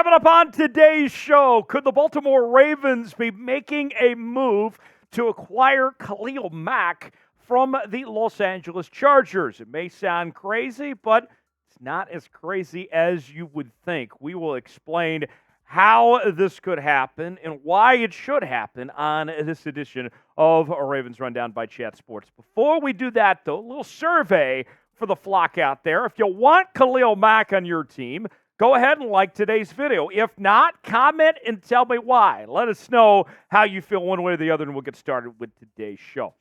Coming up on today's show, could the Baltimore Ravens be making a move to acquire Khalil Mack from the Los Angeles Chargers? It may sound crazy, but it's not as crazy as you would think. We will explain how this could happen and why it should happen on this edition of Ravens Rundown by Chat Sports. Before we do that, though, a little survey for the flock out there. If you want Khalil Mack on your team, go ahead and like today's video. If not, comment and tell me why. Let us know how you feel one way or the other, and we'll get started with today's show.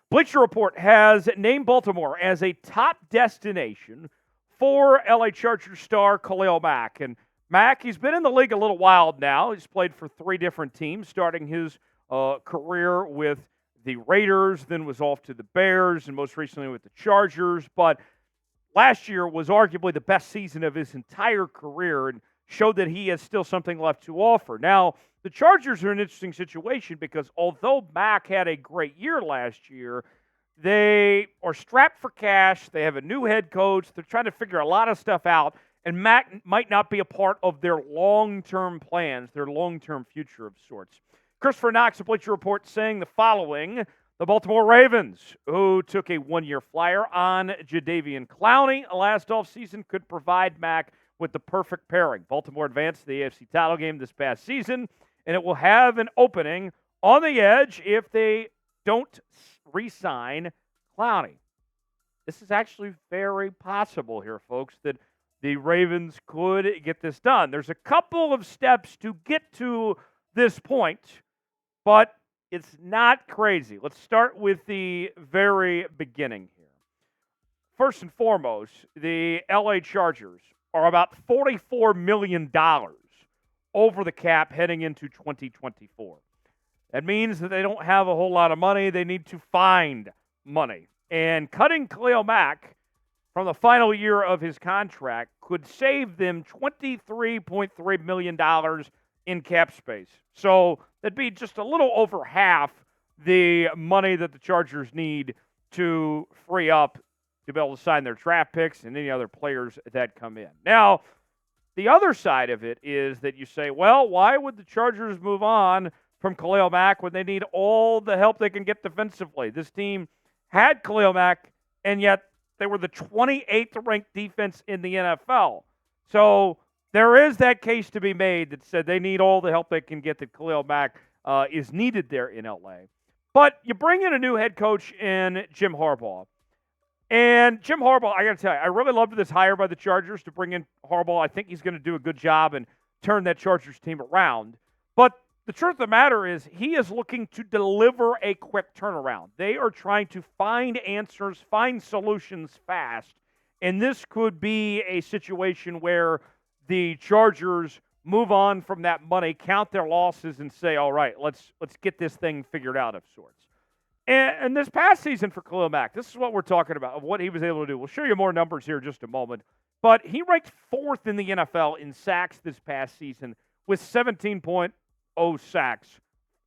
Bleacher Report has named Baltimore as a top destination for LA Chargers star Khalil Mack. And Mack, he's been in the league a little while now. He's played for 3 different teams, starting his career with the Raiders, then was off to the Bears, and most recently with the Chargers. But last year was arguably the best season of his entire career and showed that he has still something left to offer. Now, the Chargers are in an interesting situation because although Mack had a great year last year, they are strapped for cash. They have a new head coach. They're trying to figure a lot of stuff out, and Mack might not be a part of their long-term plans, their long-term future of sorts. Christopher Knox of Bleacher Report saying the following: the Baltimore Ravens, who took a 1-year flyer on Jadeveon Clowney last offseason, could provide Mack with the perfect pairing. Baltimore advanced to the AFC title game this past season, and it will have an opening on the edge if they don't re-sign Clowney. This is actually very possible here, folks, that the Ravens could get this done. There's a couple of steps to get to this point, but it's not crazy. Let's start with the very beginning here. First and foremost, the LA Chargers are about $44 million over the cap heading into 2024. That means that they don't have a whole lot of money. They need to find money. And cutting Khalil Mack from the final year of his contract could save them $23.3 million in cap space. So that'd be just a little over half the money that the Chargers need to free up to be able to sign their draft picks and any other players that come in. Now, the other side of it is that you say, well, why would the Chargers move on from Khalil Mack when they need all the help they can get defensively? This team had Khalil Mack, and yet they were the 28th ranked defense in the NFL. So there is that case to be made that said they need all the help they can get, that Khalil Mack is needed there in LA. But you bring in a new head coach in Jim Harbaugh. And Jim Harbaugh, I got to tell you, I really loved this hire by the Chargers to bring in Harbaugh. I think he's going to do a good job and turn that Chargers team around. But the truth of the matter is he is looking to deliver a quick turnaround. They are trying to find answers, find solutions fast. And this could be a situation where the Chargers move on from that money, count their losses, and say, all right, let's get this thing figured out of sorts. And this past season for Khalil Mack, this is what we're talking about, of what he was able to do. We'll show you more numbers here in just a moment. But he ranked 4th in the NFL in sacks this past season with 17.0 sacks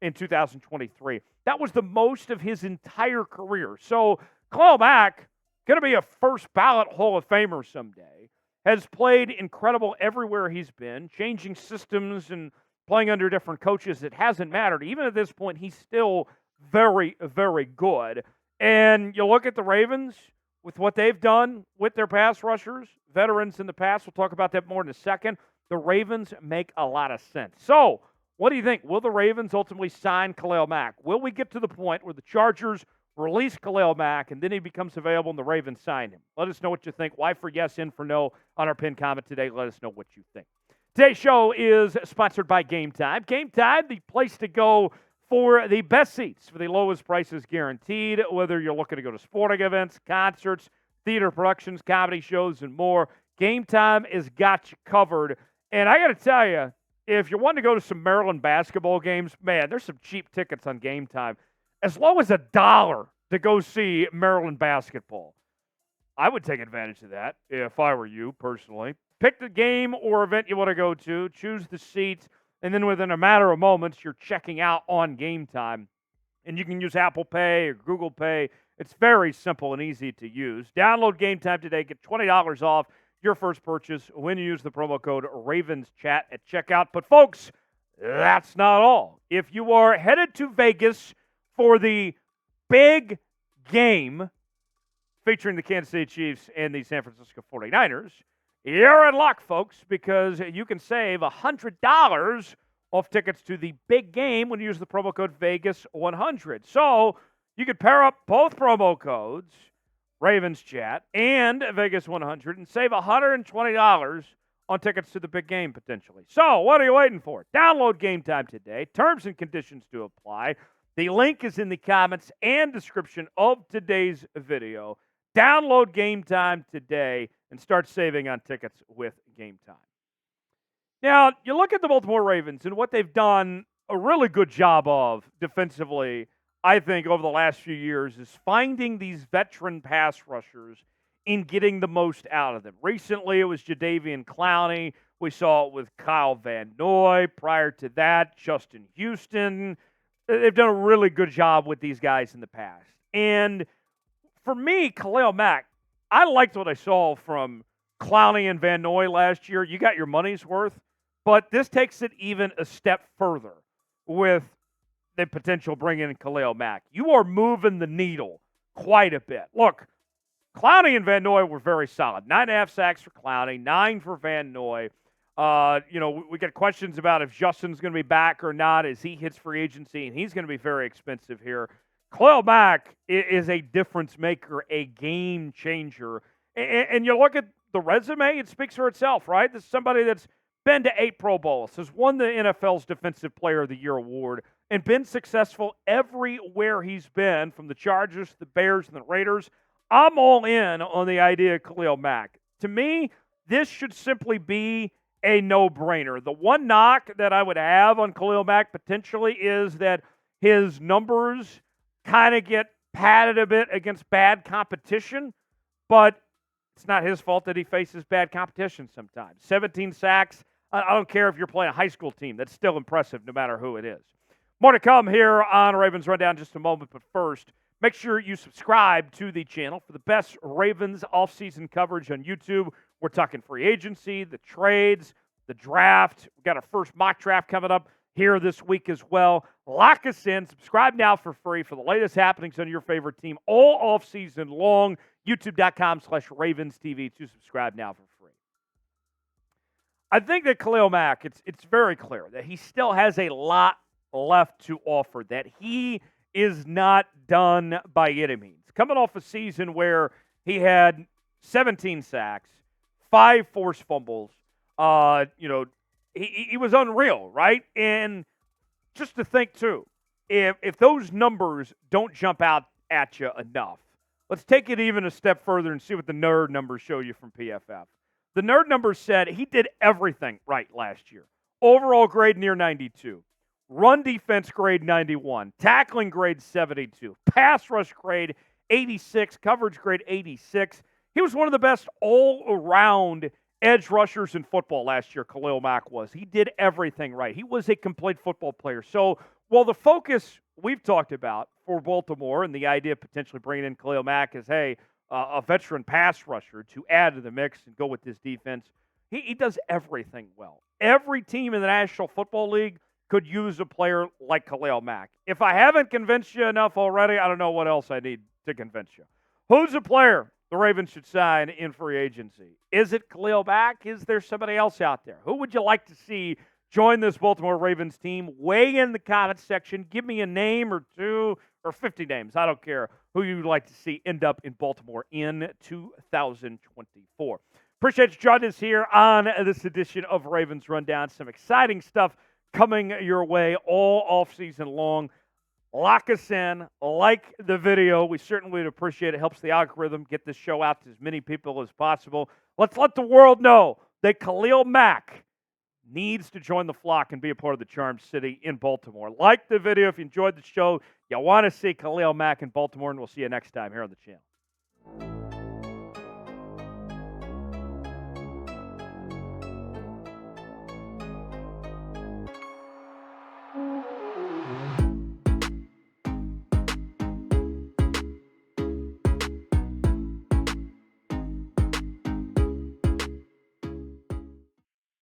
in 2023. That was the most of his entire career. So Khalil Mack, going to be a first ballot Hall of Famer someday, has played incredible everywhere he's been, changing systems and playing under different coaches. It hasn't mattered. Even at this point, he's still very, very good. And you look at the Ravens with what they've done with their pass rushers, veterans in the past. We'll talk about that more in a second. The Ravens make a lot of sense. So what do you think? Will the Ravens ultimately sign Khalil Mack? Will we get to the point where the Chargers release Khalil Mack and then he becomes available and the Ravens sign him? Let us know what you think. Y for yes, N for no on our pinned comment today. Let us know what you think. Today's show is sponsored by Game Time. Game Time, the place to go for the best seats for the lowest prices guaranteed, whether you're looking to go to sporting events, concerts, theater productions, comedy shows, and more. Game Time has got you covered. And I got to tell you, if you want to go to some Maryland basketball games, man, there's some cheap tickets on Game Time. As low as $1 to go see Maryland basketball. I would take advantage of that if I were you personally. Pick the game or event you want to go to, choose the seats, and then within a matter of moments, you're checking out on Game Time. And you can use Apple Pay or Google Pay. It's very simple and easy to use. Download Game Time today. Get $20 off your first purchase when you use the promo code RavensChat at checkout. But, folks, that's not all. If you are headed to Vegas for the big game featuring the Kansas City Chiefs and the San Francisco 49ers, you're in luck, folks, because you can save $100 off tickets to the big game when you use the promo code Vegas100. So you could pair up both promo codes, Ravens Chat and Vegas100, and save $120 on tickets to the big game potentially. So what are you waiting for? Download Game Time today. Terms and conditions to apply. The link is in the comments and description of today's video. Download Game Time today and start saving on tickets with Game Time. Now, you look at the Baltimore Ravens and what they've done a really good job of defensively, I think, over the last few years is finding these veteran pass rushers and getting the most out of them. Recently, it was Jadeveon Clowney. We saw it with Kyle Van Noy. Prior to that, Justin Houston. They've done a really good job with these guys in the past. And for me, Khalil Mack, I liked what I saw from Clowney and Van Noy last year. You got your money's worth. But this takes it even a step further with the potential bringing in Khalil Mack. You are moving the needle quite a bit. Look, Clowney and Van Noy were very solid. 9.5 sacks for Clowney, 9 for Van Noy. We get questions about if Justin's going to be back or not as he hits free agency, and he's going to be very expensive here. Khalil Mack is a difference maker, a game changer. And you look at the resume, it speaks for itself, right? This is somebody that's been to 8 Pro Bowls, has won the NFL's Defensive Player of the Year award, and been successful everywhere he's been, from the Chargers, the Bears, and the Raiders. I'm all in on the idea of Khalil Mack. To me, this should simply be a no-brainer. The one knock that I would have on Khalil Mack potentially is that his numbers kind of get padded a bit against bad competition, but it's not his fault that he faces bad competition sometimes. 17 sacks. I don't care if you're playing a high school team. That's still impressive no matter who it is. More to come here on Ravens Rundown in just a moment, but first, make sure you subscribe to the channel for the best Ravens offseason coverage on YouTube. We're talking free agency, the trades, the draft. We've got our first mock draft coming up here this week as well. Lock us in. Subscribe now for free for the latest happenings on your favorite team all offseason long. YouTube.com/RavensTV to subscribe now for free. I think that Khalil Mack, it's very clear that he still has a lot left to offer, that he is not done by any means. Coming off a season where he had 17 sacks, 5 forced fumbles, he was unreal, right? And just to think, too, if those numbers don't jump out at you enough, let's take it even a step further and see what the nerd numbers show you from PFF. The nerd numbers said he did everything right last year. Overall grade near 92. Run defense grade 91. Tackling grade 72. Pass rush grade 86. Coverage grade 86. He was one of the best all-around edge rushers in football last year, Khalil Mack was. He did everything right. He was a complete football player. So while the focus we've talked about for Baltimore and the idea of potentially bringing in Khalil Mack is, hey, a veteran pass rusher to add to the mix and go with this defense, he does everything well. Every team in the National Football League could use a player like Khalil Mack. If I haven't convinced you enough already, I don't know what else I need to convince you. Who's a player the Ravens should sign in free agency? Is it Khalil Mack? Is there somebody else out there? Who would you like to see join this Baltimore Ravens team? Weigh in the comments section. Give me a name or two or 50 names. I don't care who you'd like to see end up in Baltimore in 2024. Appreciate you joining us here on this edition of Ravens Rundown. Some exciting stuff coming your way all offseason long. Lock us in. Like the video. We certainly would appreciate it. It helps the algorithm get this show out to as many people as possible. Let's let the world know that Khalil Mack needs to join the flock and be a part of the Charm City in Baltimore. Like the video if you enjoyed the show. You want to see Khalil Mack in Baltimore, and we'll see you next time here on the channel.